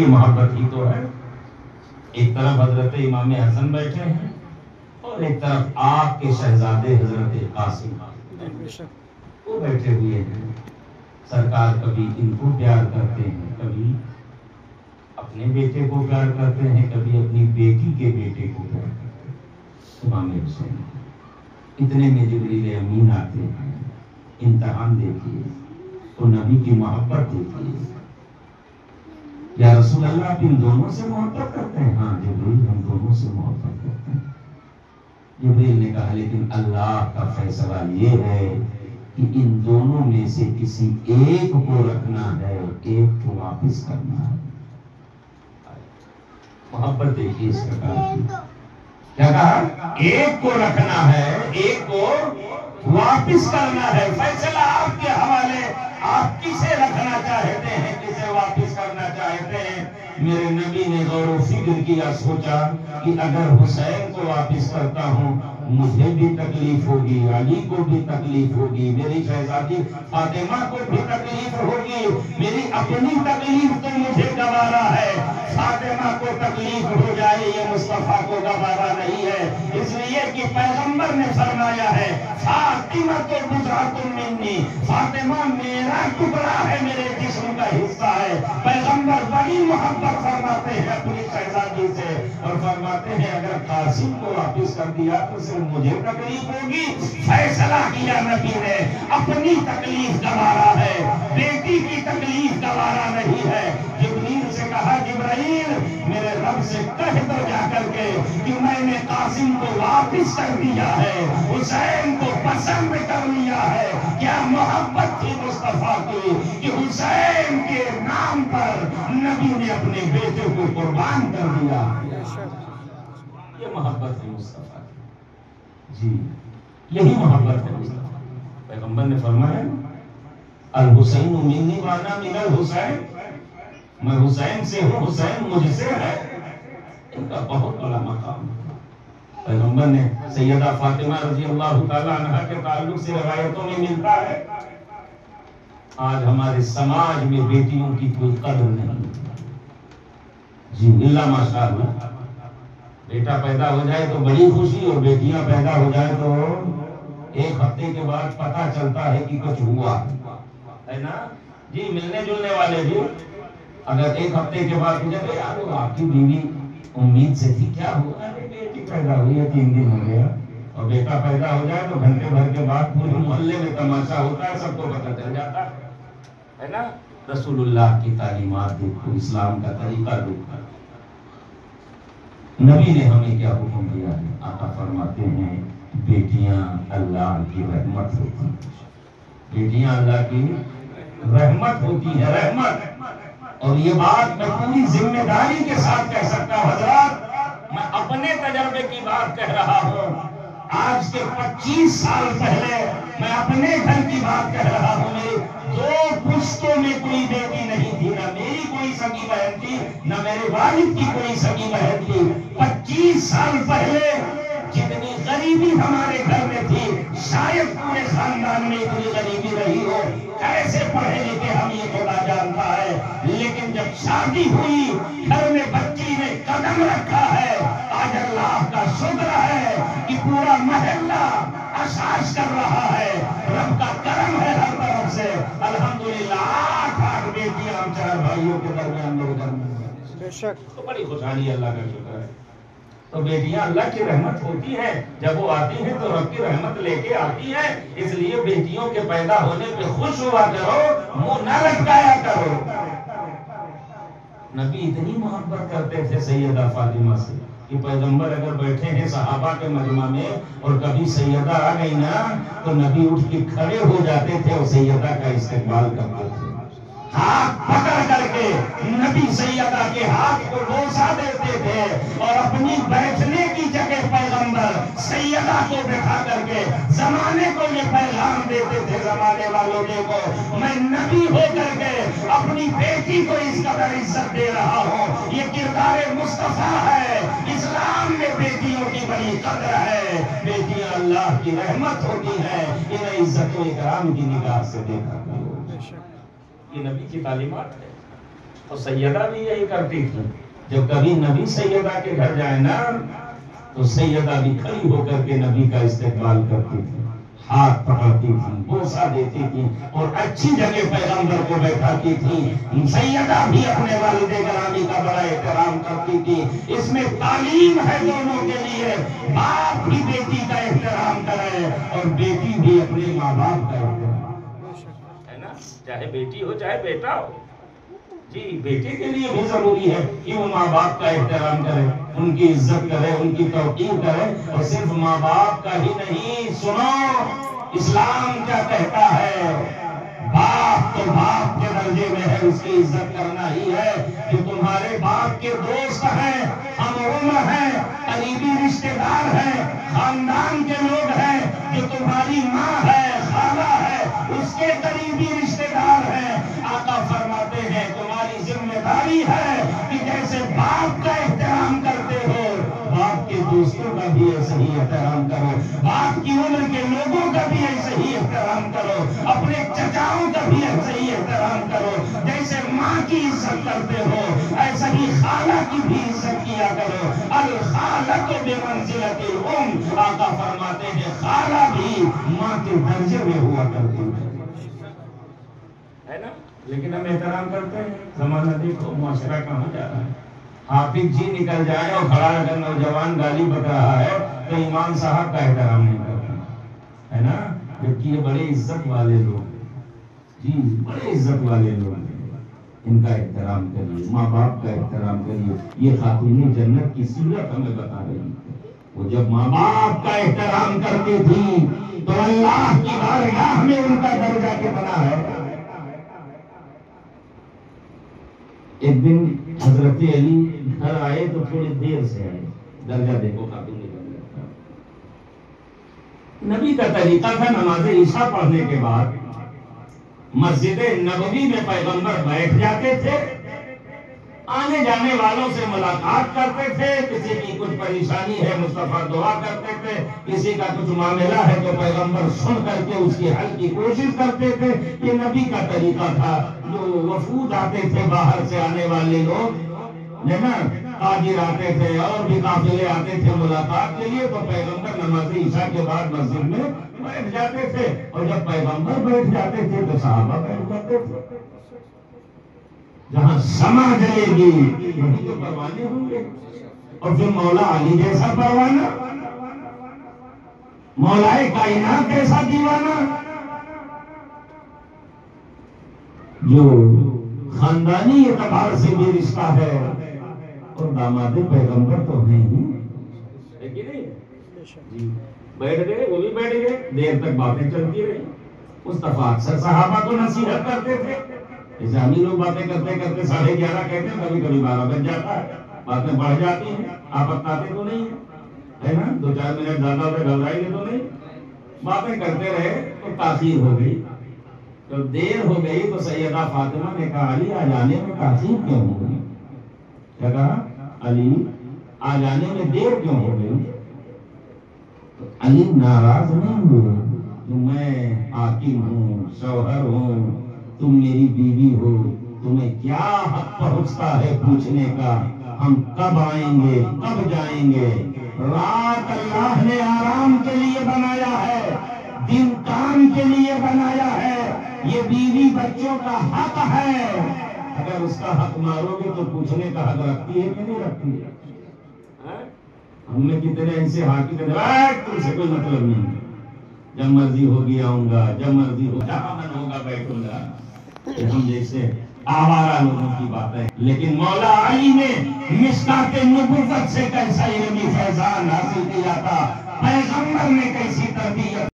محبت ہی تو ہے. ایک طرف حضرت امام حسن بیٹھے ہیں اور ایک طرف آپ کے شہزادے حضرت قاسم وہ بیٹھے ہوئے ہیں. سرکار کبھی ان کو پیار کرتے ہیں, کبھی اپنے بیٹے کو پیار کرتے ہیں, کبھی اپنی بیٹی کے بیٹے کو پیار کرتے ہیں. امام حسین اتنے میں جبریل امین آتے ہیں. امتحان دیکھیے تو نبی کی محبت دیکھیے. یا رسول اللہ آپ ان دونوں سے محبت کرتے ہیں؟ ہاں جبریل ہم دونوں سے محبت کرتے ہیں. جبریل نے کہا لیکن اللہ کا فیصلہ یہ ہے کہ ان دونوں میں سے کسی ایک کو رکھنا ہے, ایک کو واپس کرنا ہے. محبت دیکھیے اس پرکار کی. کیا کہا؟ ایک کو رکھنا ہے, ایک کو واپس کرنا ہے. فیصلہ آپ کے حوالے, آپ کسے رکھنا چاہتے ہیں, کسے واپس کرنا چاہتے ہیں. میرے نبی نے غور و فکر کیا, سوچا کہ اگر حسین کو واپس کرتا ہوں مجھے بھی تکلیف ہوگی, علی کو بھی تکلیف ہوگی, میری شہزادی فاطمہ کو بھی تکلیف ہوگی, میری اپنی تکلیف تو مجھے گوارا ہے, فاطمہ کو تکلیف ہو جائے یہ مصطفیٰ کو گوارا نہیں ہے. اس لیے کہ پیغمبر نے فرمایا ہے فاطمہ تو بضعۃ منی, فاطمہ میرا ٹکڑا ہے, میرے جسم کا حصہ ہے. پیغمبر بڑی محبت فرماتے ہیں اپنی شہزادی سے اور فرماتے ہیں اگر قاسم کو واپس کر دیا تو صرف مجھے تکلیف ہوگی. فیصلہ کیا نبی نے, اپنی تکلیف گوارا ہے, بیٹی کی تکلیف گوارا نہیں ہے. جبریل سے کہا جبرائیل میرے رب سے کہہ دو جا کر کے کہ میں نے قاسم کو واپس کر دیا ہے, حسین کو پسند کر لیا ہے. کیا محبت تھی مصطفیٰ کی کہ حسین کے نام پر نبی نے اپنے بیٹے کو قربان کر دیا. یہ محبت ہے مصطفیٰ کی. جی یہی محبت ہے مصطفیٰ. پیغمبر نے فرمایا الحسین منی وانا من الحسین, میں حسین سے ہوں, حسین مجھ سے ہے. ان کا بہت بڑا مقام ہے. پیغمبر نے سیدہ فاطمہ رضی اللہ تعالیٰ عنہ کے تعلق سے روایتوں میں ملتا ہے آج ہمارے سماج میں بیٹیوں کی کوئی قدر نہیں. جی اللہ ماشاءاللہ, بیٹا پیدا ہو جائے تو بڑی خوشی, اور بیٹیاں پیدا ہو جائے تو ایک ہفتے کے بعد پتہ چلتا ہے کہ کچھ ہوا ہے نا. جی ملنے جلنے والے بھی اگر ایک ہفتے کے بعد پوچھے یار آپ کی بیوی امید سے تھی, کیا ہوا؟ ارے بیٹی پیدا ہوئی ہے 3 دن ہو گیا. اور بیٹا پیدا ہو جائے تو گھنٹے بھر کے بعد پورے محلے میں تماشا ہوتا ہے, سب کو پتہ چل جاتا ہے نا. رسول اللہ کی تعلیمات دیکھو, اسلام کا طریقہ دیکھو. نبی نے ہمیں کیا حکم دیا ہے؟ آقا فرماتے ہیں بیٹیاں اللہ کی رحمت ہوتی ہیں. بیٹیاں اللہ کی رحمت ہوتی ہے, رحمت. اور یہ بات میں پوری ذمہ داری کے ساتھ کہہ سکتا ہوں حضرات, میں اپنے تجربے کی بات کہہ رہا ہوں. آج کے 25 سال پہلے میں اپنے گھر کی بات کہہ رہا ہوں. میری 2 پشتوں میں کوئی بیٹی نہیں تھی, نہ میری کوئی سگی بہن تھی, نہ میرے والد کی کوئی سگی بہن تھی. 25 سال پہلے جتنی غریبی ہمارے گھر میں تھی شاید پورے خاندان میں اتنی غریبی رہی ہو. کیسے پڑھے لکھے ہم یہ خدا جانتا ہے. لیکن جب شادی ہوئی, گھر میں بچی نے قدم رکھا ہے, آج اللہ کا شکر ہے کہ پورا محلہ احساس کر رہا ہے. رب کا کرم ہے ہر طرف سے الحمدللہ. 8 بیٹیاں ہم 4 بھائیوں کے درمیان میرے گھر میں بے شک, تو بڑی خوشحالی اللہ کا شکر ہے. تو بیٹیاں اللہ کی رحمت ہوتی ہیں, جب وہ آتی ہیں تو رب کی رحمت لے کے آتی ہیں. اس لیے بیٹیوں کے پیدا ہونے پہ خوش ہوا کرو, منہ نہ لٹکایا کرو. نبی اتنی محبت کرتے تھے سیدہ فاطمہ سے کہ پیغمبر اگر بیٹھے ہیں صحابہ کے مجمع میں اور کبھی سیدہ آ گئی نا تو نبی اٹھ کے کھڑے ہو جاتے تھے اور سیدہ کا استقبال کرتے تھے. ہاتھ پکڑ کر کے نبی سیدہ کے ہاتھ کو بوسہ دیتے تھے اور اپنی بیٹھنے کی جگہ پیغمبر سیدہ کو بٹھا کر کے زمانے کو یہ پیغام دیتے تھے, زمانے والوں کو میں نبی ہو کر کے اپنی بیٹی کو اس قدر عزت دے رہا ہوں. یہ کردار مصطفیٰ ہے. اسلام میں بیٹیوں کی بڑی قدر ہے. بیٹیاں اللہ کی رحمت ہوتی ہیں, انہیں عزت و اکرام کی نگاہ سے دیکھا کرو. یہ نبی کی تعلیمات ہے. تو سیدہ بھی یہی کرتی تھی، جب کبھی نبی سیدہ کے گھر جائے نا تو سیدہ بھی کھڑی ہو کر کے نبی کا استقبال کرتی تھی، ہاتھ پکڑتی تھی، بوسہ دیتی تھی اور اچھی جگہ پیغمبر کو بیٹھاتی تھی۔ سیدہ بھی اپنے والد گرامی کا بڑا احترام کرتی تھی۔ اس میں تعلیم ہے دونوں کے لیے، باپ بھی بیٹی کا احترام کرے اور بیٹی بھی اپنے ماں باپ کا احترام ہے نا، چاہے بیٹی ہو چاہے بیٹا ہو۔ جی بیٹے کے لیے بھی ضروری ہے کہ وہ ماں باپ کا احترام کرے، ان کی عزت کرے، ان کی توقیر کرے، اور صرف ماں باپ کا ہی نہیں۔ سنو اسلام کیا کہتا ہے، باپ تو باپ کے درجے میں ہے، اس کی عزت کرنا ہی ہے۔ جو تمہارے باپ کے دوست ہیں، ہم عمر ہیں، قریبی رشتے دار ہیں، خاندان کے لوگ ہیں، جو تمہاری ماں ہے، خالہ ہے، اس کے قریبی رشتے دار ہیں، آقا فرماتے ہیں تمہاری ذمہ داری ہے کہ جیسے باپ کا احترام کرتے ہو، باپ کے دوستوں کا بھی ایسے ہی احترام کرو، باپ کی عمر کے لوگوں کا بھی ایسے ہی احترام کرو، اپنے چچاؤں کا بھی ایسے ہی احترام کرو، جیسے ماں کی عزت کرتے ہو ایسا ہی خالہ کی بھی عزت کیا کرو۔ الخالۃ بمنزلۃ الام، آقا فرماتے ہیں خالہ بھی ماں کے درجے میں ہوا کرتی ہے نا۔ لیکن ہم احترام کرتے ہیں، زمانہ دیکھو معاشرہ کہاں جا رہا ہے۔ حافظ جی نکل جائے اور کھڑا اگر نوجوان گالی بک رہا ہے تو امام صاحب کا احترام نہیں کرتا ہے نا، جبکہ یہ بڑے عزت والے لوگ، جی بڑے عزت والے لوگ ہیں، ان کا احترام کریے، ماں باپ کا احترام کریے۔ یہ خاتون جنت کی سیرت ہمیں بتا رہی ہے، وہ جب ماں باپ کا احترام کرتی تھی تو اللہ کی بارگاہ میں ان کا درجہ کتنا ہے۔ ایک دن حضرت علی گھر آئے تو تھوڑی دیر سے آئے، درجہ دیکھو خاتون کا۔ نبی کا طریقہ تھا نماز عشاء پڑھنے کے بعد مسجد نبوی میں پیغمبر بیٹھ جاتے تھے، آنے جانے والوں سے ملاقات کرتے تھے، کسی کی کچھ پریشانی ہے مصطفیٰ دعا کرتے تھے، کسی کا کچھ معاملہ ہے تو پیغمبر سن کر کے اس کی حل کی کوشش کرتے تھے۔ یہ نبی کا طریقہ تھا۔ جو وفود آتے تھے باہر سے آنے والے لوگ ہے نا، تاجر آتے تھے اور بھی قافلے آتے تھے ملاقات کے لیے، تو پیغمبر نماز عشاء کے بعد مسجد میں بیٹھ جاتے تھے، اور جب پیغمبر بیٹھ جاتے تھے تو صحابہ بیٹھ جاتے تھے۔ جہاں سما جلے گی وہیں تو پروانے ہوں گے، اور پھر مولا علی جیسا پروانہ، مولائے کائنات جیسا دیوانہ، جو خاندانی اعتبار سے بھی رشتہ ہے، اور داماد پیغمبر تو ہیں ہی، ہے کہ نہیں؟ جی بیٹھ گئے، وہ بھی بیٹھ گئے، دیر تک باتیں چلتی رہی۔ مصطفیٰ اکثر صحابہ کو نصیحت کرتے تھے، جیسے ہم ہی لوگ باتیں کرتے کرتے 11:30 کہتے ہیں، کبھی کبھی 12 بج جاتا ہے، باتیں بڑھ جاتی ہیں، آپ بتاتے تو نہیں ہے نا، 2-4 منٹ زیادہ ہوئے گھبرائیں گے تو نہیں، باتیں کرتے رہے تو تاخیر ہو گئی۔ جب دیر ہو گئی تو سیدہ فاطمہ نے کہا علی آ جانے میں تاخیر کیوں ہو گئی؟ کیا کہا؟ علی آ جانے میں دیر کیوں ہو گئی؟ تو علی ناراض نہیں ہوئے کہ میں حاکم ہوں، شوہر ہوں، تم میری بیوی ہو، تمہیں کیا حق پہنچتا ہے پوچھنے کا، ہم کب آئیں گے کب جائیں گے؟ رات اللہ نے آرام کے لیے بنایا ہے، دن کام کے لیے بنایا ہے، یہ بیوی بچوں کا حق ہے، اگر اس کا حق مارو گے تو پوچھنے کا حق رکھتی ہے کہ نہیں رکھتی ہے؟ ہم نے کتنے ایسے حاکم تم سے کوئی مطلب نہیں، جب مرضی ہوگی آؤں گا، جب مرضی ہو جہاں من ہوگا بیٹھوں گا، ہم جیسے آوارہ لوگوں کی باتیں۔ لیکن مولا علی نے مشکات نبوت سے کیسا علمی فیضان حاصل کیا تھا، پیغمبر نے کیسی تربیت